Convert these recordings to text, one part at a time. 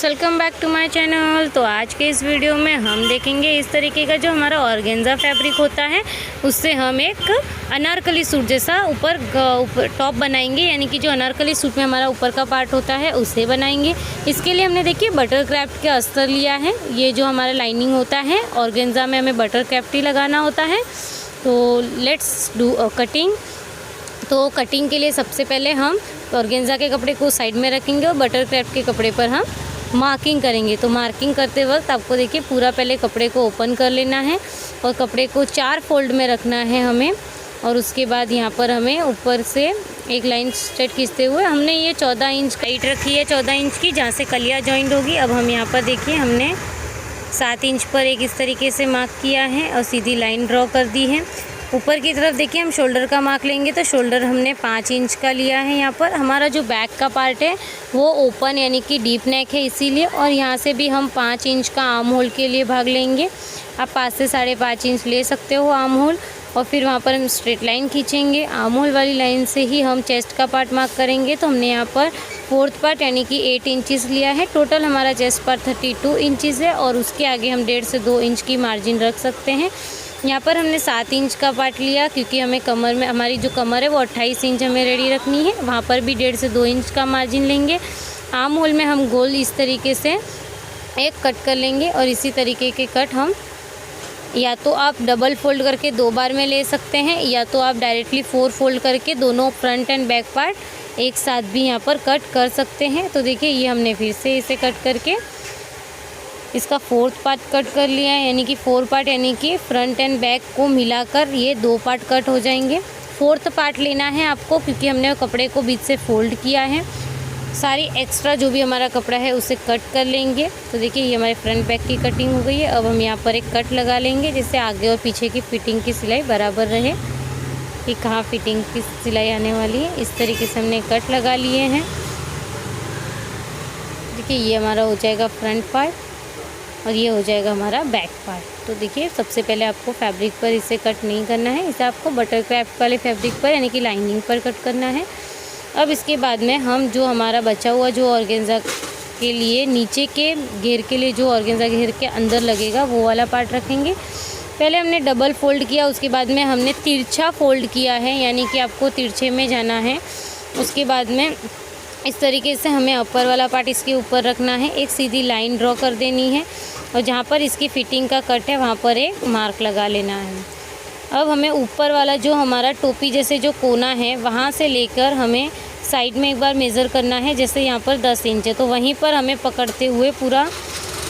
Friends, welcome back to my channel. तो आज के इस वीडियो में हम देखेंगे इस तरीके का जो हमारा ऑर्गेन्जा फैब्रिक होता है उससे हम एक अनारकली सूट जैसा ऊपर टॉप बनाएंगे, यानी कि जो अनारकली सूट में हमारा ऊपर का पार्ट होता है उसे बनाएंगे। इसके लिए हमने देखिए बटर क्राफ्ट के अस्तर लिया है। ये जो हमारा लाइनिंग होता है ऑर्गेन्जा में हमें बटर क्राफ्ट ही लगाना होता है। तो लेट्स डू कटिंग। तो कटिंग के लिए सबसे पहले हम ऑर्गेन्जा के कपड़े को साइड में रखेंगे और बटर क्राफ्ट के कपड़े पर हम मार्किंग करेंगे। तो मार्किंग करते वक्त आपको देखिए पूरा पहले कपड़े को ओपन कर लेना है और कपड़े को 4 फोल्ड में रखना है हमें। और उसके बाद यहाँ पर हमें ऊपर से एक लाइन स्ट्रेट खींचते हुए हमने ये 14 इंच हाइट रखी है, 14 इंच की, जहाँ से कलिया जॉइंट होगी। अब हम यहाँ पर देखिए हमने 7 इंच पर एक इस तरीके से मार्क किया है और सीधी लाइन ड्रॉ कर दी है। ऊपर की तरफ देखिए हम शोल्डर का मार्क लेंगे, तो शोल्डर हमने 5 इंच का लिया है। यहाँ पर हमारा जो बैक का पार्ट है वो ओपन यानी कि डीप नेक है इसीलिए, और यहाँ से भी हम 5 इंच का आर्म होल के लिए भाग लेंगे। आप 5 से 5.5 इंच ले सकते हो आर्म होल, और फिर वहाँ पर हम स्ट्रेट लाइन खींचेंगे। आर्म होल वाली लाइन से ही हम चेस्ट का पार्ट मार्क करेंगे। तो हमने यहाँ पर 4th पार्ट यानी कि 8 इंचज़ लिया है। टोटल हमारा चेस्ट पार्ट 32 इंचज़ है और उसके आगे हम 1.5 से 2 इंच की मार्जिन रख सकते हैं। यहाँ पर हमने 7 इंच का पार्ट लिया क्योंकि हमें कमर में, हमारी जो कमर है वो 28 इंच हमें रेडी रखनी है। वहाँ पर भी 1.5 से 2 इंच का मार्जिन लेंगे। आर्म होल में हम गोल इस तरीके से एक कट कर लेंगे और इसी तरीके के कट हम या तो आप डबल फोल्ड करके 2 बार में ले सकते हैं, या तो आप डायरेक्टली 4 फोल्ड करके दोनों फ्रंट एंड बैक पार्ट एक साथ भी यहाँ पर कट कर सकते हैं। तो देखिए ये हमने फिर से इसे कट करके इसका 4th पार्ट कट कर लिया है, यानी कि 4 पार्ट यानी कि फ्रंट एंड बैक को मिलाकर ये 2 पार्ट कट हो जाएंगे। 4th पार्ट लेना है आपको क्योंकि हमने कपड़े को बीच से फोल्ड किया है। सारी एक्स्ट्रा जो भी हमारा कपड़ा है उसे कट कर लेंगे। तो देखिए ये हमारे फ्रंट बैक की कटिंग हो गई है। अब हम यहाँ पर एक कट लगा लेंगे जिससे आगे और पीछे की फिटिंग की सिलाई बराबर रहे कि कहाँ फिटिंग की सिलाई आने वाली है। इस तरीके से हमने कट लगा लिए हैं। देखिए ये हमारा हो जाएगा फ्रंट पार्ट और ये हो जाएगा हमारा बैक पार्ट। तो देखिए सबसे पहले आपको फैब्रिक पर इसे कट नहीं करना है, इसे आपको बटर क्राफ्ट वाले फैब्रिक पर यानी कि लाइनिंग पर कट करना है। अब इसके बाद में हम जो हमारा बचा हुआ जो ऑर्गेन्जा के लिए नीचे के घेर के लिए जो ऑर्गेन्जा घेर के अंदर लगेगा वो वाला पार्ट रखेंगे। पहले हमने डबल फोल्ड किया, उसके बाद में हमने तिरछा फोल्ड किया है, यानी कि आपको तिरछे में जाना है। उसके बाद में इस तरीके से हमें अपर वाला पार्ट इसके ऊपर रखना है, एक सीधी लाइन ड्रॉ कर देनी है और जहाँ पर इसकी फिटिंग का कट है वहाँ पर एक मार्क लगा लेना है। अब हमें ऊपर वाला जो हमारा टोपी जैसे जो कोना है वहाँ से लेकर हमें साइड में एक बार मेज़र करना है। जैसे यहाँ पर 10 इंच है तो वहीं पर हमें पकड़ते हुए पूरा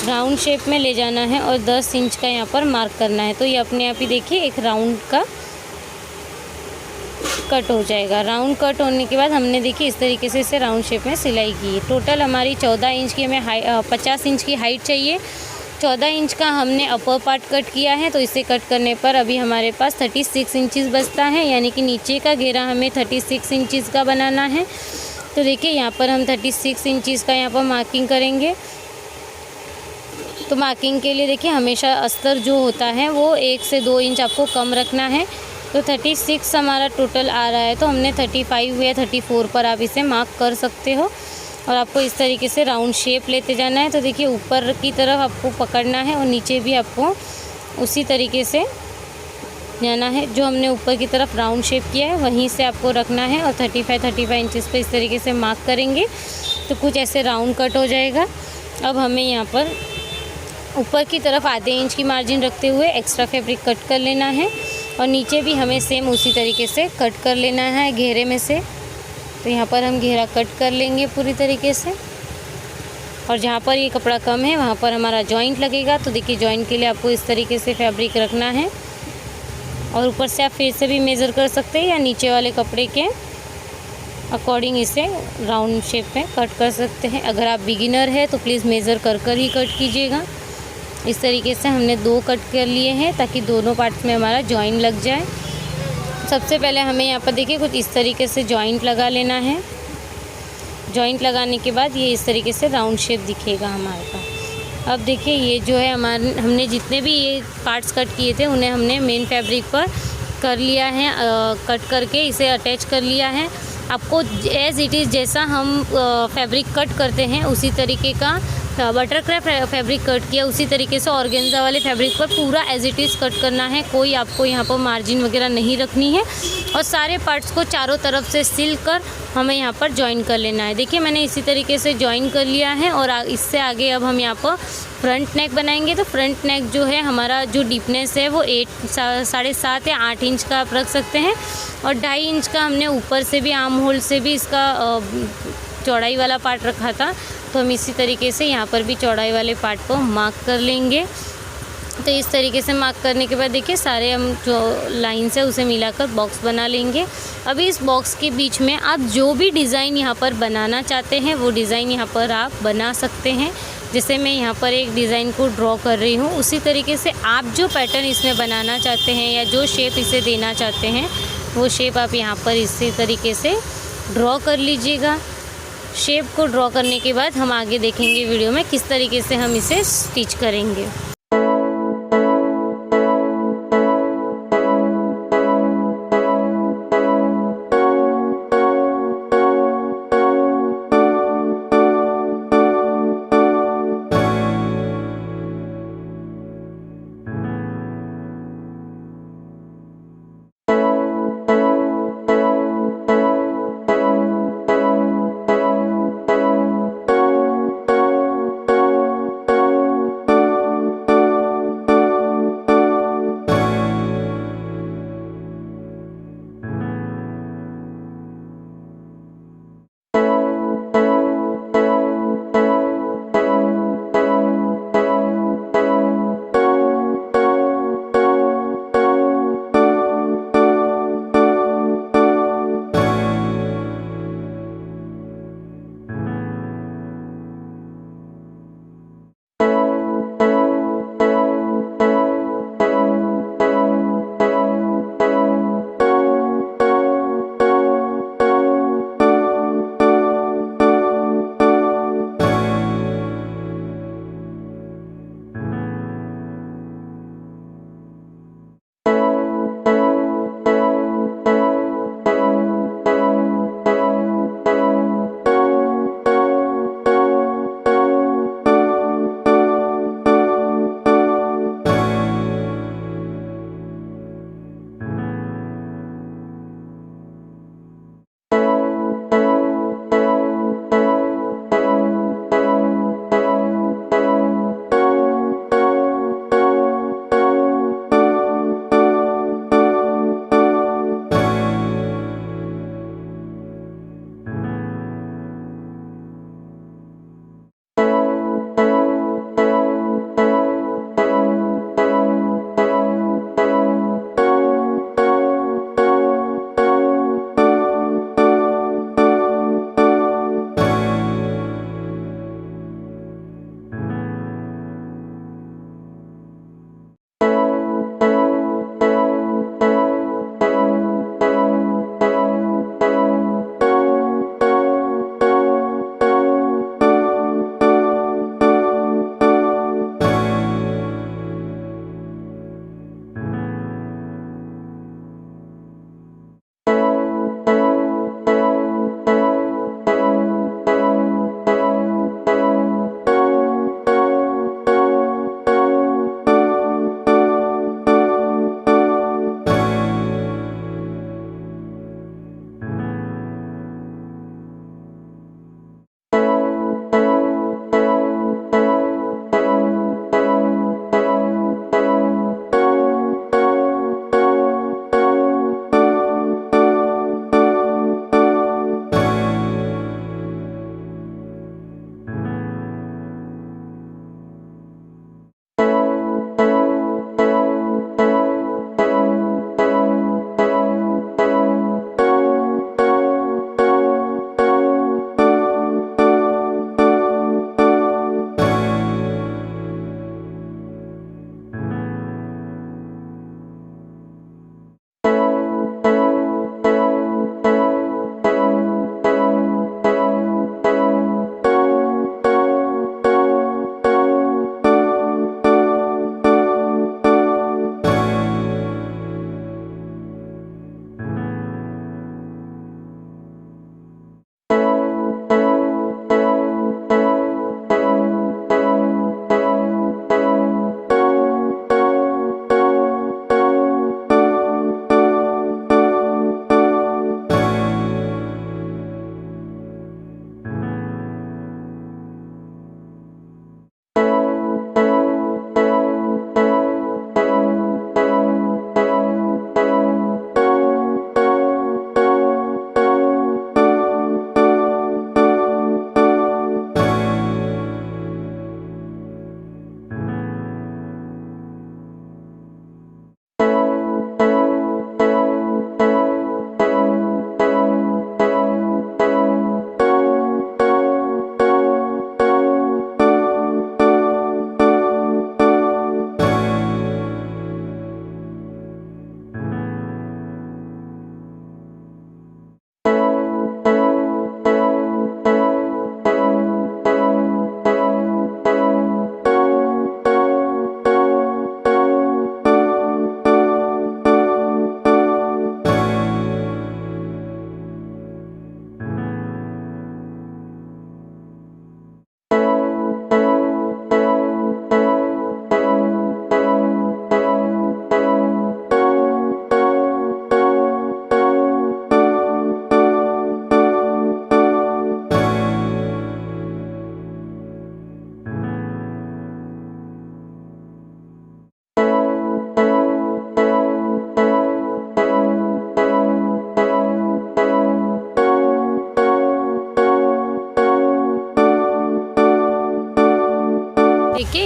राउंड शेप में ले जाना है और 10 इंच का यहाँ पर मार्क करना है। तो ये अपने आप ही देखिए एक राउंड का कट हो जाएगा। राउंड कट होने के बाद हमने देखिए इस तरीके से इसे राउंड शेप में सिलाई की है। टोटल हमारी 14 इंच की हमें 50 इंच की हाइट चाहिए। 14 इंच का हमने अपर पार्ट कट किया है, तो इसे कट करने पर अभी हमारे पास 36 इंचज़ बचता है, यानी कि नीचे का घेरा हमें 36 इंचज़ का बनाना है। तो देखिए यहाँ पर हम 36 इंचज़ का यहाँ पर मार्किंग करेंगे। तो मार्किंग के लिए देखिए हमेशा अस्तर जो होता है वो 1 से 2 इंच आपको कम रखना है। तो 36 हमारा टोटल आ रहा है, तो हमने 35 या 34 पर आप इसे मार्क कर सकते हो और आपको इस तरीके से राउंड शेप लेते जाना है। तो देखिए ऊपर की तरफ आपको पकड़ना है और नीचे भी आपको उसी तरीके से जाना है। जो हमने ऊपर की तरफ राउंड शेप किया है वहीं से आपको रखना है और 35 इंचज़ पे इस तरीके से मार्क करेंगे तो कुछ ऐसे राउंड कट हो जाएगा। अब हमें यहाँ पर ऊपर की तरफ आधे इंच की मार्जिन रखते हुए एक्स्ट्रा फैब्रिक कट कर लेना है और नीचे भी हमें सेम उसी तरीके से कट कर लेना है घेरे में से। तो यहाँ पर हम घेरा कट कर लेंगे पूरी तरीके से, और जहाँ पर ये कपड़ा कम है वहाँ पर हमारा जॉइंट लगेगा। तो देखिए जॉइंट के लिए आपको इस तरीके से फैब्रिक रखना है और ऊपर से आप फिर से भी मेज़र कर सकते हैं या नीचे वाले कपड़े के अकॉर्डिंग इसे राउंड शेप में कट कर सकते हैं। अगर आप बिगिनर है तो प्लीज़ मेज़र कर ही कट कीजिएगा। इस तरीके से हमने 2 कट कर लिए हैं ताकि दोनों पार्ट्स में हमारा जॉइंट लग जाए। सबसे पहले हमें यहाँ पर देखिए कुछ इस तरीके से जॉइंट लगा लेना है। जॉइंट लगाने के बाद ये इस तरीके से राउंड शेप दिखेगा हमारे पास। अब देखिए ये जो है हमने जितने भी ये पार्ट्स कट किए थे उन्हें हमने मेन फैब्रिक पर कर लिया है, कट करके इसे अटैच कर लिया है। आपको एज़ इट इज़ जैसा हम फैब्रिक कट करते हैं उसी तरीके का बटरक्राफ्ट फैब्रिक कट किया, उसी तरीके से ऑर्गेन्जा वाले फैब्रिक पर पूरा एज इट इज़ कट करना है। कोई आपको यहाँ पर मार्जिन वगैरह नहीं रखनी है और सारे पार्ट्स को चारों तरफ से सिल कर हमें यहाँ पर जॉइन कर लेना है। देखिए मैंने इसी तरीके से जॉइन कर लिया है और इससे आगे अब हम यहाँ पर फ्रंट नेक बनाएंगे। तो फ्रंट नेक जो है हमारा जो डीपनेस है वो 7.5 या 8 इंच का आप रख सकते हैं और 2.5 इंच का हमने ऊपर से भी आर्म होल से भी इसका चौड़ाई वाला पार्ट रखा था। तो हम इसी तरीके से यहाँ पर भी चौड़ाई वाले पार्ट को मार्क कर लेंगे। तो इस तरीके से मार्क करने के बाद देखिए सारे हम जो लाइन्स है उसे मिलाकर बॉक्स बना लेंगे। अभी इस बॉक्स के बीच में आप जो भी डिज़ाइन यहाँ पर बनाना चाहते हैं वो डिज़ाइन यहाँ पर आप बना सकते हैं। जैसे मैं यहाँ पर एक डिज़ाइन को ड्रॉ कर रही हूँ, उसी तरीके से आप जो पैटर्न इसमें बनाना चाहते हैं या जो शेप इसे देना चाहते हैं वो शेप आप यहाँ पर इसी तरीके से ड्रॉ कर लीजिएगा। शेप को ड्रॉ करने के बाद हम आगे देखेंगे वीडियो में किस तरीके से हम इसे स्टिच करेंगे।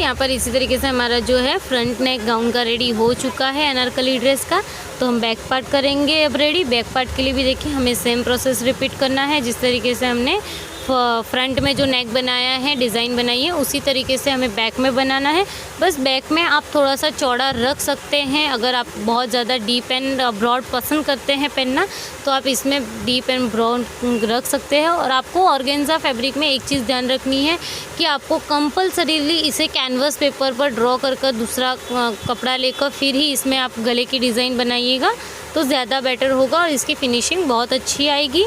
यहाँ पर इसी तरीके से हमारा जो है फ्रंट नेक गाउन का रेडी हो चुका है अनारकली ड्रेस का। तो हम बैक पार्ट करेंगे अब रेडी। बैक पार्ट के लिए भी देखिए हमें सेम प्रोसेस रिपीट करना है। जिस तरीके से हमने फ्रंट में जो नेक बनाया है, डिज़ाइन बनाई है, उसी तरीके से हमें बैक में बनाना है। बस बैक में आप थोड़ा सा चौड़ा रख सकते हैं। अगर आप बहुत ज़्यादा डीप एंड ब्रॉड पसंद करते हैं पहनना तो आप इसमें डीप एंड ब्रॉड रख सकते हैं। और आपको ऑर्गेन्जा फैब्रिक में एक चीज़ ध्यान रखनी है कि आपको कंपल्सरीली इसे कैनवस पेपर पर ड्रॉ कर दूसरा कपड़ा लेकर फिर ही इसमें आप गले की डिज़ाइन बनाइएगा तो ज़्यादा बेटर होगा और इसकी फिनिशिंग बहुत अच्छी आएगी।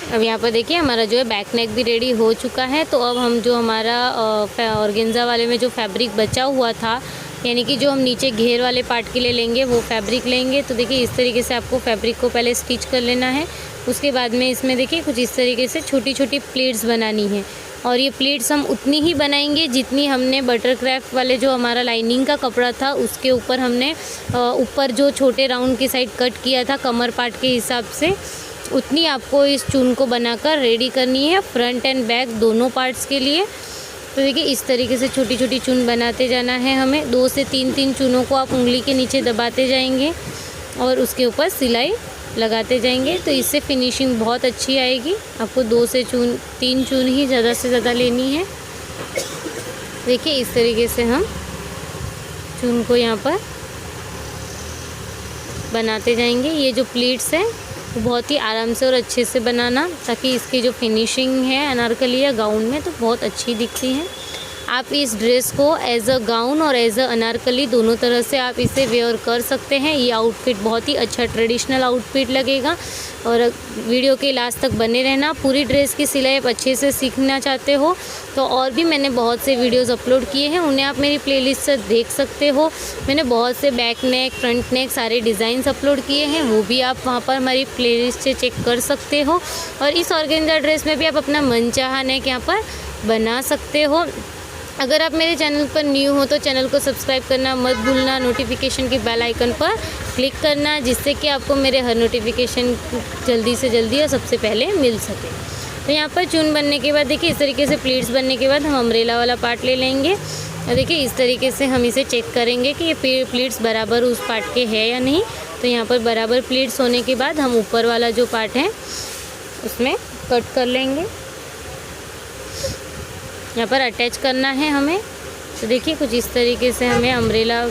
अब यहाँ पर देखिए हमारा जो है बैक नेक भी रेडी हो चुका है। तो अब हम जो हमारा ऑर्गेन्जा वाले में जो फैब्रिक बचा हुआ था, यानी कि जो हम नीचे घेर वाले पार्ट के लिए लेंगे वो फैब्रिक लेंगे। तो देखिए इस तरीके से आपको फैब्रिक को पहले स्टिच कर लेना है। उसके बाद में इसमें देखिए कुछ इस तरीके से छोटी छोटी प्लीट्स बनानी है और ये प्लीट्स हम उतनी ही बनाएंगे जितनी हमने बटरक्राफ्ट वाले जो हमारा लाइनिंग का कपड़ा था उसके ऊपर हमने ऊपर जो छोटे राउंड की साइड कट किया था कमर पार्ट के हिसाब से, उतनी आपको इस चून को बनाकर रेडी करनी है फ्रंट एंड बैक दोनों पार्ट्स के लिए। तो देखिए इस तरीके से छोटी छोटी चून बनाते जाना है हमें। 2 से 3 चूनों को आप उंगली के नीचे दबाते जाएंगे और उसके ऊपर सिलाई लगाते जाएंगे। तो इससे फिनिशिंग बहुत अच्छी आएगी। आपको 2 से 3 चून ही ज़्यादा से ज़्यादा लेनी है। देखिए इस तरीके से हम चून को यहाँ पर बनाते जाएंगे। ये जो प्लीट्स है बहुत ही आराम से और अच्छे से बनाना, ताकि इसकी जो फिनिशिंग है अनारकली या गाउन में तो बहुत अच्छी दिखती है। आप इस ड्रेस को एज अ गाउन और एज अ अनारकली दोनों तरह से आप इसे वेयर कर सकते हैं। ये आउटफिट बहुत ही अच्छा ट्रेडिशनल आउटफिट लगेगा। और वीडियो के लास्ट तक बने रहना। पूरी ड्रेस की सिलाई आप अच्छे से सीखना चाहते हो तो और भी मैंने बहुत से वीडियोस अपलोड किए हैं, उन्हें आप मेरी प्लेलिस्ट से देख सकते हो। मैंने बहुत से बैक नेक, फ्रंट नेक सारे डिज़ाइंस अपलोड किए हैं, वो भी आप वहाँ पर हमारी प्लेलिस्ट से चेक कर सकते हो। और इस ऑर्गेन्जा ड्रेस में भी आप अपना मनचाहा नेक यहाँ पर बना सकते हो। अगर आप मेरे चैनल पर न्यू हो तो चैनल को सब्सक्राइब करना मत भूलना, नोटिफिकेशन की बेल आइकन पर क्लिक करना, जिससे कि आपको मेरे हर नोटिफिकेशन जल्दी से जल्दी और सबसे पहले मिल सके। तो यहाँ पर चून बनने के बाद देखिए इस तरीके से प्लीट्स बनने के बाद हम अम्ब्रेला वाला पार्ट ले लेंगे। और देखिए इस तरीके से हम इसे चेक करेंगे कि ये प्लीट्स बराबर उस पार्ट के है या नहीं। तो यहाँ पर बराबर प्लीट्स होने के बाद हम ऊपर वाला जो पार्ट है उसमें कट कर लेंगे। यहाँ पर अटैच करना है हमें। तो देखिए कुछ इस तरीके से हमें अम्ब्रेला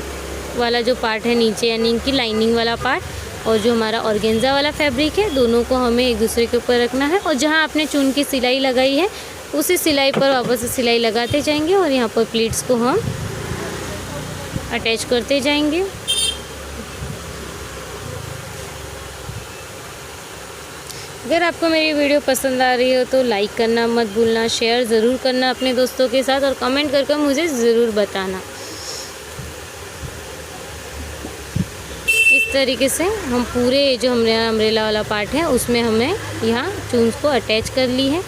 वाला जो पार्ट है नीचे यानी कि लाइनिंग वाला पार्ट और जो हमारा ऑर्गेन्जा वाला फैब्रिक है, दोनों को हमें एक दूसरे के ऊपर रखना है और जहाँ आपने चून की सिलाई लगाई है उसी सिलाई पर वापस से सिलाई लगाते जाएंगे और यहाँ पर प्लीट्स को हम अटैच करते जाएंगे। अगर आपको मेरी वीडियो पसंद आ रही हो तो लाइक करना मत भूलना, शेयर ज़रूर करना अपने दोस्तों के साथ और कमेंट करके मुझे ज़रूर बताना। इस तरीके से हम पूरे जो हमारा अम्ब्रेला वाला पार्ट है उसमें हमें यहाँ चून्स को अटैच कर ली है।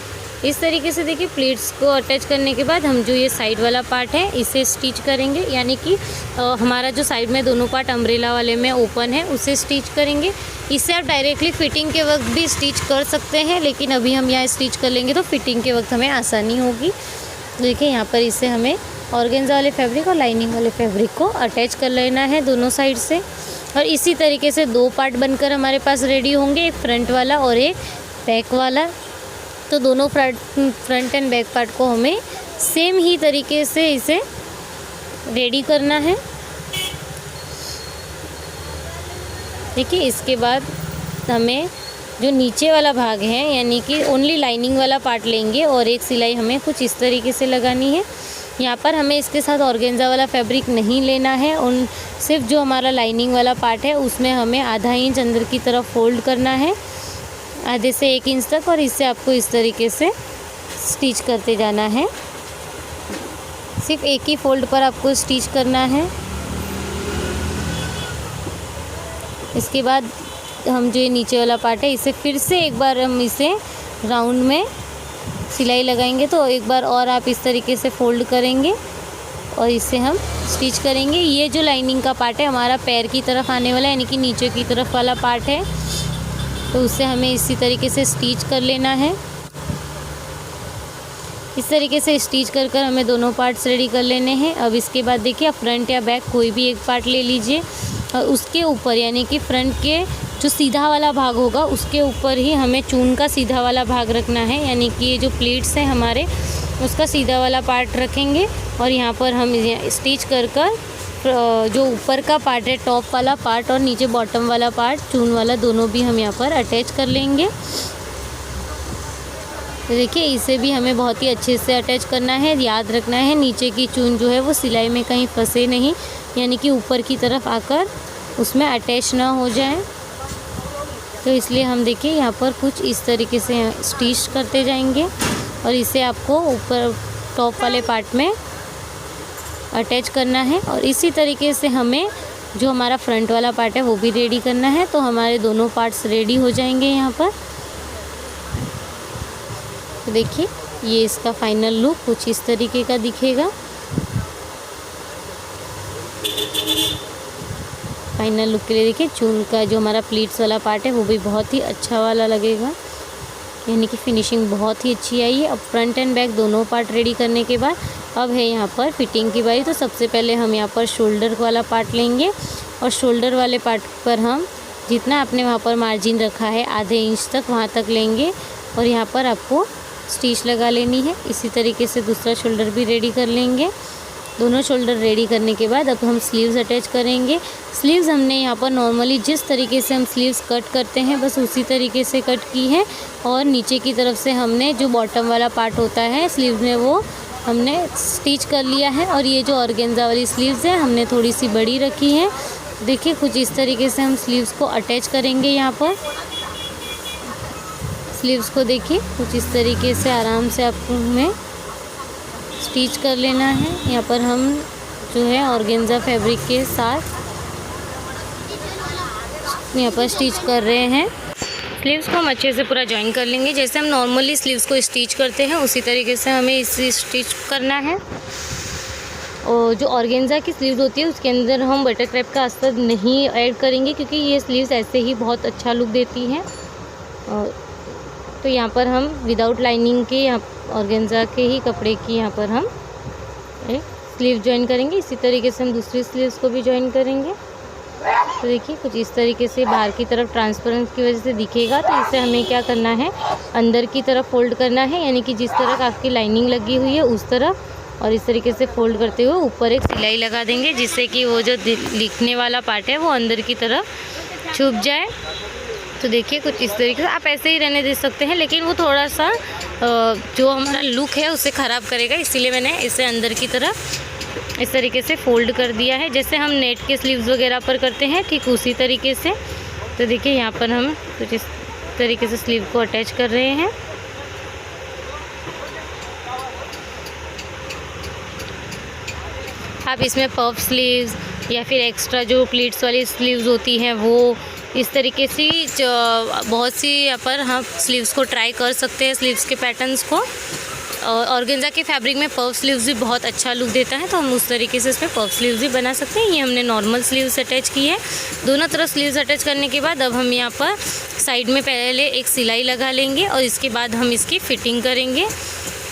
इस तरीके से देखिए प्लीट्स को अटैच करने के बाद हम जो ये साइड वाला पार्ट है इसे स्टिच करेंगे, यानी कि हमारा जो साइड में दोनों पार्ट अम्ब्रेला वाले में ओपन है उसे स्टिच करेंगे। इसे आप डायरेक्टली फिटिंग के वक्त भी स्टिच कर सकते हैं, लेकिन अभी हम यहाँ स्टिच कर लेंगे तो फिटिंग के वक्त हमें आसानी होगी। देखिए यहाँ पर इसे हमें ऑर्गेन्जा वाले फैब्रिक और लाइनिंग वाले फैब्रिक को अटैच कर लेना है दोनों साइड से। और इसी तरीके से दो पार्ट बनकर हमारे पास रेडी होंगे, एक फ्रंट वाला और एक बैक वाला। तो दोनों फ्रंट एंड बैक पार्ट को हमें सेम ही तरीके से इसे रेडी करना है। देखिए इसके बाद हमें जो नीचे वाला भाग है यानी कि ओनली लाइनिंग वाला पार्ट लेंगे और एक सिलाई हमें कुछ इस तरीके से लगानी है। यहाँ पर हमें इसके साथ ऑर्गेन्जा वाला फैब्रिक नहीं लेना है, सिर्फ जो हमारा लाइनिंग वाला पार्ट है उसमें हमें आधा इंच अंदर की तरफ फोल्ड करना है, आधे से 1 इंच तक, और इससे आपको इस तरीके से स्टिच करते जाना है। सिर्फ एक ही फोल्ड पर आपको स्टिच करना है। इसके बाद हम जो ये नीचे वाला पार्ट है इसे फिर से एक बार हम इसे राउंड में सिलाई लगाएंगे, तो एक बार और आप इस तरीके से फोल्ड करेंगे और इसे हम स्टिच करेंगे। ये जो लाइनिंग का पार्ट है हमारा पैर की तरफ आने वाला है, यानी कि नीचे की तरफ वाला पार्ट है, तो उसे हमें इसी तरीके से स्टिच कर लेना है। इस तरीके से स्टिच कर कर हमें दोनों पार्ट्स रेडी कर लेने हैं। अब इसके बाद देखिए आप फ्रंट या बैक कोई भी एक पार्ट ले लीजिए और उसके ऊपर यानी कि फ्रंट के जो सीधा वाला भाग होगा उसके ऊपर ही हमें चून का सीधा वाला भाग रखना है, यानी कि ये जो प्लीट्स हैं हमारे उसका सीधा वाला पार्ट रखेंगे और यहाँ पर हम स्टिच कर कर जो ऊपर का पार्ट है टॉप वाला पार्ट और नीचे बॉटम वाला पार्ट चून वाला दोनों भी हम यहाँ पर अटैच कर लेंगे। तो देखिए इसे भी हमें बहुत ही अच्छे से अटैच करना है। याद रखना है नीचे की चून जो है वो सिलाई में कहीं फंसे नहीं, यानी कि ऊपर की तरफ आकर उसमें अटैच ना हो जाए। तो इसलिए हम देखिए यहाँ पर कुछ इस तरीके से स्टिच करते जाएंगे और इसे आपको ऊपर टॉप वाले पार्ट में अटैच करना है। और इसी तरीके से हमें जो हमारा फ्रंट वाला पार्ट है वो भी रेडी करना है। तो हमारे दोनों पार्ट्स रेडी हो जाएंगे यहाँ पर। तो देखिए ये इसका फाइनल लुक कुछ इस तरीके का दिखेगा। फाइनल लुक के लिए देखिए चून का जो हमारा प्लीट्स वाला पार्ट है वो भी बहुत ही अच्छा वाला लगेगा, यानी कि फिनिशिंग बहुत ही अच्छी आई है। अब फ्रंट एंड बैक दोनों पार्ट रेडी करने के बाद अब है यहाँ पर फिटिंग की बारी। तो सबसे पहले हम यहाँ पर शोल्डर वाला पार्ट लेंगे और शोल्डर वाले पार्ट पर हम जितना आपने वहाँ पर मार्जिन रखा है आधे इंच तक वहाँ तक लेंगे और यहाँ पर आपको स्टिच लगा लेनी है। इसी तरीके से दूसरा शोल्डर भी रेडी कर लेंगे। दोनों शोल्डर रेडी करने के बाद अब हम स्लीव्स अटैच करेंगे। स्लीव्स हमने यहाँ पर नॉर्मली जिस तरीके से हम स्लीव्स कट करते हैं बस उसी तरीके से कट की है और नीचे की तरफ से हमने जो बॉटम वाला पार्ट होता है स्लीव्स में वो हमने स्टिच कर लिया है। और ये जो ऑर्गेन्जा वाली स्लीव्स है हमने थोड़ी सी बड़ी रखी है। देखिए कुछ इस तरीके से हम स्लीव्स को अटैच करेंगे। यहाँ पर स्लीव्स को देखिए कुछ इस तरीके से आराम से आपको हमें स्टिच कर लेना है। यहाँ पर हम जो है ऑर्गेन्जा फैब्रिक के साथ यहाँ पर स्टिच कर रहे हैं। स्लीव्स को हम अच्छे से पूरा जॉइन कर लेंगे। जैसे हम नॉर्मली स्लीव्स को स्टिच करते हैं उसी तरीके से हमें इसे स्टिच करना है। और जो ऑर्गेन्जा की स्लीव्स होती है उसके अंदर हम बटर क्रैप का अस्तर नहीं ऐड करेंगे क्योंकि ये स्लीव्स ऐसे ही बहुत अच्छा लुक देती हैं। तो यहाँ पर हम विदाउट लाइनिंग के यहाँ ऑर्गेन्जा के ही कपड़े की यहाँ पर हम एक स्लीव जॉइन करेंगे। इसी तरीके से हम दूसरी स्लीव्स को भी जॉइन करेंगे। तो देखिए कुछ इस तरीके से बाहर की तरफ ट्रांसपेरेंस की वजह से दिखेगा। तो इसे हमें क्या करना है अंदर की तरफ फोल्ड करना है, यानी कि जिस तरफ आपकी लाइनिंग लगी हुई है उस तरफ, और इस तरीके से फोल्ड करते हुए ऊपर एक सिलाई लगा देंगे जिससे कि वो जो लिखने वाला पार्ट है वो अंदर की तरफ छुप जाए। तो देखिए कुछ इस तरीके से आप ऐसे ही रहने दे सकते हैं, लेकिन वो थोड़ा सा जो हमारा लुक है उसे ख़राब करेगा, इसीलिए मैंने इसे अंदर की तरफ इस तरीके से फोल्ड कर दिया है, जैसे हम नेट के स्लीव्स वगैरह पर करते हैं ठीक उसी तरीके से। तो देखिए यहाँ पर हम कुछ इस तरीके से स्लीव को अटैच कर रहे हैं। आप इसमें पफ स्लीव्स या फिर एक्स्ट्रा जो प्लीट्स वाली स्लीव्स होती हैं वो इस तरीके से बहुत सी यहाँ पर हम स्लीव्स को ट्राई कर सकते हैं, स्लीव्स के पैटर्न्स को। और ऑर्गेन्जा के फैब्रिक में पफ स्लीव्स भी बहुत अच्छा लुक देता है, तो हम उस तरीके से इसमें पफ स्लीव्स भी बना सकते हैं। ये हमने नॉर्मल स्लीव्स अटैच की है। दोनों तरफ स्लीव्स अटैच करने के बाद अब हम यहाँ पर साइड में पहले एक सिलाई लगा लेंगे और इसके बाद हम इसकी फिटिंग करेंगे।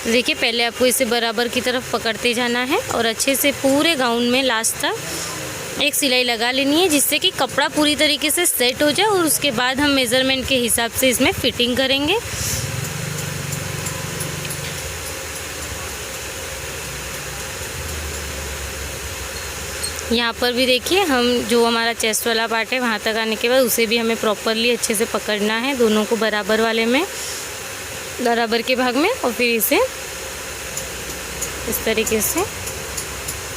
देखिए पहले आपको इसे बराबर की तरफ पकड़ते जाना है और अच्छे से पूरे गाउन में लास्ट तक एक सिलाई लगा लेनी है, जिससे कि कपड़ा पूरी तरीके से सेट हो जाए। और उसके बाद हम मेज़रमेंट के हिसाब से इसमें फिटिंग करेंगे। यहाँ पर भी देखिए हम जो हमारा चेस्ट वाला पार्ट है वहाँ तक आने के बाद उसे भी हमें प्रॉपरली अच्छे से पकड़ना है, दोनों को बराबर वाले में, बराबर के भाग में, और फिर इसे इस तरीके से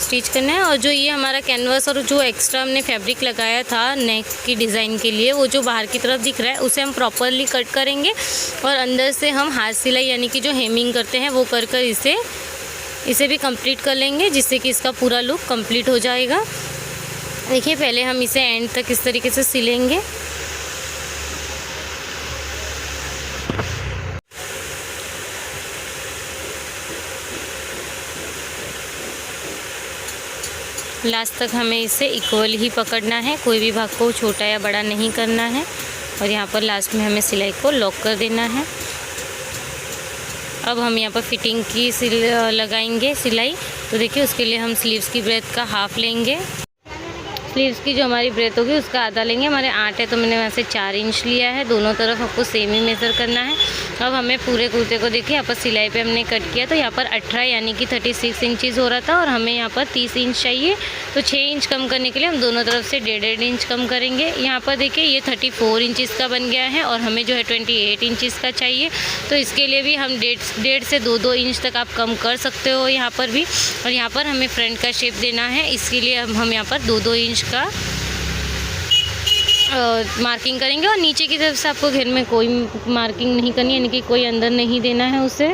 स्टिच करना है। और जो ये हमारा कैनवास और जो एक्स्ट्रा हमने फैब्रिक लगाया था नेक की डिज़ाइन के लिए, वो जो बाहर की तरफ दिख रहा है उसे हम प्रॉपरली कट करेंगे और अंदर से हम हाथ सिलाई यानी कि जो हेमिंग करते हैं वो कर कर इसे भी कंप्लीट कर लेंगे, जिससे कि इसका पूरा लुक कंप्लीट हो जाएगा। देखिए पहले हम इसे एंड तक इस तरीके से सिलेंगे। लास्ट तक हमें इसे इक्वल ही पकड़ना है, कोई भी भाग को छोटा या बड़ा नहीं करना है। और यहाँ पर लास्ट में हमें सिलाई को लॉक कर देना है। अब हम यहाँ पर फिटिंग की लगाएंगे सिलाई। तो देखिए उसके लिए हम स्लीव्स की ब्रेथ का हाफ लेंगे। स्लीव्स की जो हमारी ब्रेथ होगी उसका आधा लेंगे। हमारे 8 है तो मैंने वहाँ से 4 इंच लिया है। दोनों तरफ आपको सेम ही मेज़र करना है। अब हमें पूरे कुर्ते को देखिए यहाँ पर सिलाई पे हमने कट किया, तो यहाँ पर 18 यानी कि 36 इंचज़ हो रहा था और हमें यहाँ पर 30 इंच चाहिए। तो 6 इंच कम करने के लिए हम दोनों तरफ से 1.5 इंच कम करेंगे। यहाँ पर देखिए ये 34 इंचज़ का बन गया है और हमें जो है 28 इंचज़ का चाहिए। तो इसके लिए भी हम 1.5 से 2 इंच तक आप कम कर सकते हो यहाँ पर भी। और यहाँ पर हमें फ्रंट का शेप देना है, इसके लिए हम यहाँ पर 2 इंच का मार्किंग करेंगे। और नीचे की तरफ से आपको घेर में कोई मार्किंग नहीं करनी, यानी कि कोई अंदर नहीं देना है उसे।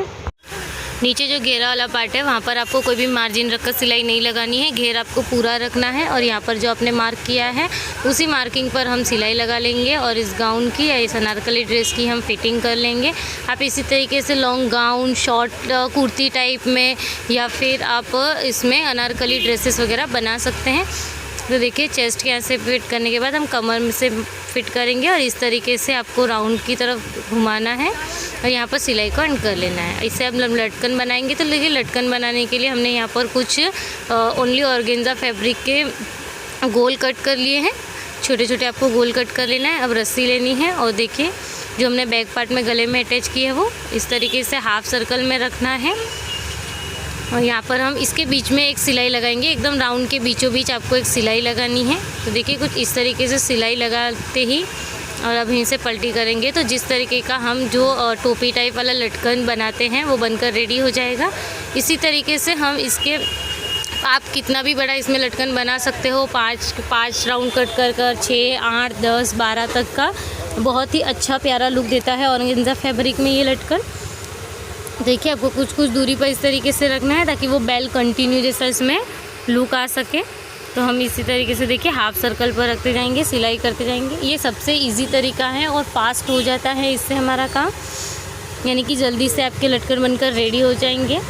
नीचे जो घेरा वाला पार्ट है वहाँ पर आपको कोई भी मार्जिन रखकर सिलाई नहीं लगानी है, घेर आपको पूरा रखना है। और यहाँ पर जो आपने मार्क किया है उसी मार्किंग पर हम सिलाई लगा लेंगे और इस गाउन की या इस अनारकली ड्रेस की हम फिटिंग कर लेंगे। आप इसी तरीके से long gown, short kurti type में या फिर आप इसमें अनारकली ड्रेसेस वगैरह बना सकते हैं। तो देखिए चेस्ट के यहाँ से फिट करने के बाद हम कमर में से फिट करेंगे और इस तरीके से आपको राउंड की तरफ घुमाना है और यहाँ पर सिलाई को एंड कर लेना है। इससे अब हम लटकन बनाएंगे। तो देखिए लटकन बनाने के लिए हमने यहाँ पर कुछ ओनली ऑर्गेन्जा फैब्रिक के गोल कट कर लिए हैं, छोटे छोटे आपको गोल कट कर लेना है। अब रस्सी लेनी है और देखिए जो हमने बैक पार्ट में गले में अटैच की है वो इस तरीके से हाफ सर्कल में रखना है और यहाँ पर हम इसके बीच में एक सिलाई लगाएंगे, एकदम राउंड के बीचों बीच आपको एक सिलाई लगानी है। तो देखिए कुछ इस तरीके से सिलाई लगाते ही और अब यहीं से पलटी करेंगे तो जिस तरीके का हम जो टोपी टाइप वाला लटकन बनाते हैं वो बनकर रेडी हो जाएगा। इसी तरीके से हम इसके आप कितना भी बड़ा इसमें लटकन बना सकते हो, 5 राउंड कट कर 6, 8, 10, 12 तक का बहुत ही अच्छा प्यारा लुक देता है ऑर्गेन्जा फैब्रिक में ये लटकन। देखिए आपको कुछ कुछ दूरी पर इस तरीके से रखना है ताकि वो बेल कंटिन्यू जैसा इसमें लुक आ सके। तो हम इसी तरीके से देखिए हाफ सर्कल पर रखते जाएंगे, सिलाई करते जाएंगे। ये सबसे इजी तरीका है और फास्ट हो जाता है इससे हमारा काम, यानी कि जल्दी से आपके लटकन बनकर रेडी हो जाएंगे।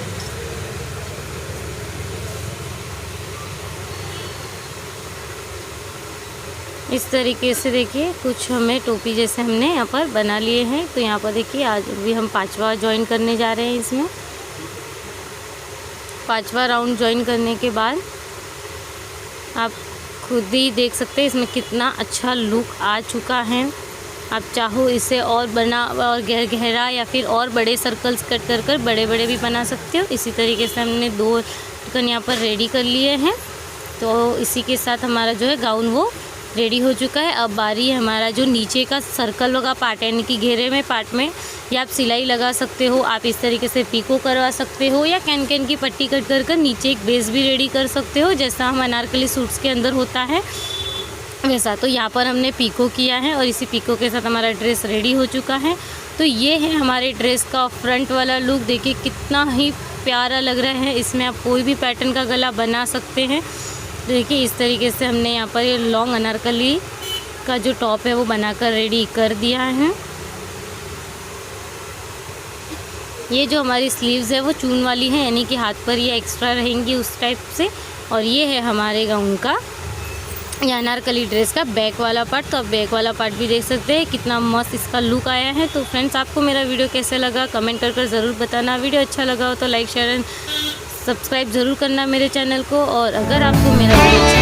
इस तरीके से देखिए कुछ हमें टोपी जैसे हमने यहाँ पर बना लिए हैं। तो यहाँ पर देखिए आज भी हम 5वां ज्वाइन करने जा रहे हैं। इसमें 5वां राउंड ज्वाइन करने के बाद आप खुद ही देख सकते हैं इसमें कितना अच्छा लुक आ चुका है। आप चाहो इसे और बना और गहरा या फिर और बड़े सर्कल्स कट कर कर बड़े बड़े भी बना सकते हो। इसी तरीके से हमने 2 लटकन यहाँ पर रेडी कर लिए हैं। तो इसी के साथ हमारा जो है गाउन वो रेडी हो चुका है। अब बारी है हमारा जो नीचे का सर्कल का पार्ट है, यानी कि घेरे में पार्ट में या आप सिलाई लगा सकते हो, आप इस तरीके से पीको करवा सकते हो, या कैन कैन की पट्टी कट कर नीचे एक बेस भी रेडी कर सकते हो, जैसा हम अनारकली सूट्स के अंदर होता है वैसा। तो यहाँ पर हमने पीको किया है और इसी पीको के साथ हमारा ड्रेस रेडी हो चुका है। तो ये है हमारे ड्रेस का फ्रंट वाला लुक। देखिए कितना ही प्यारा लग रहा है। इसमें आप कोई भी पैटर्न का गला बना सकते हैं। देखिए इस तरीके से हमने यहाँ पर ये लॉन्ग अनारकली का जो टॉप है वो बनाकर रेडी कर दिया है। ये जो हमारी स्लीव्स है वो चून वाली है, यानी कि हाथ पर ये एक्स्ट्रा रहेंगी उस टाइप से। और ये है हमारे गाउन का या अनारकली ड्रेस का बैक वाला पार्ट। तो आप बैक वाला पार्ट भी देख सकते हैं कितना मस्त इसका लुक आया है। तो फ्रेंड्स आपको मेरा वीडियो कैसे लगा कमेंट कर ज़रूर बताना। वीडियो अच्छा लगा हो तो लाइक शेयर एंड सब्सक्राइब ज़रूर करना मेरे चैनल को। और अगर आपको मेरा वीडियो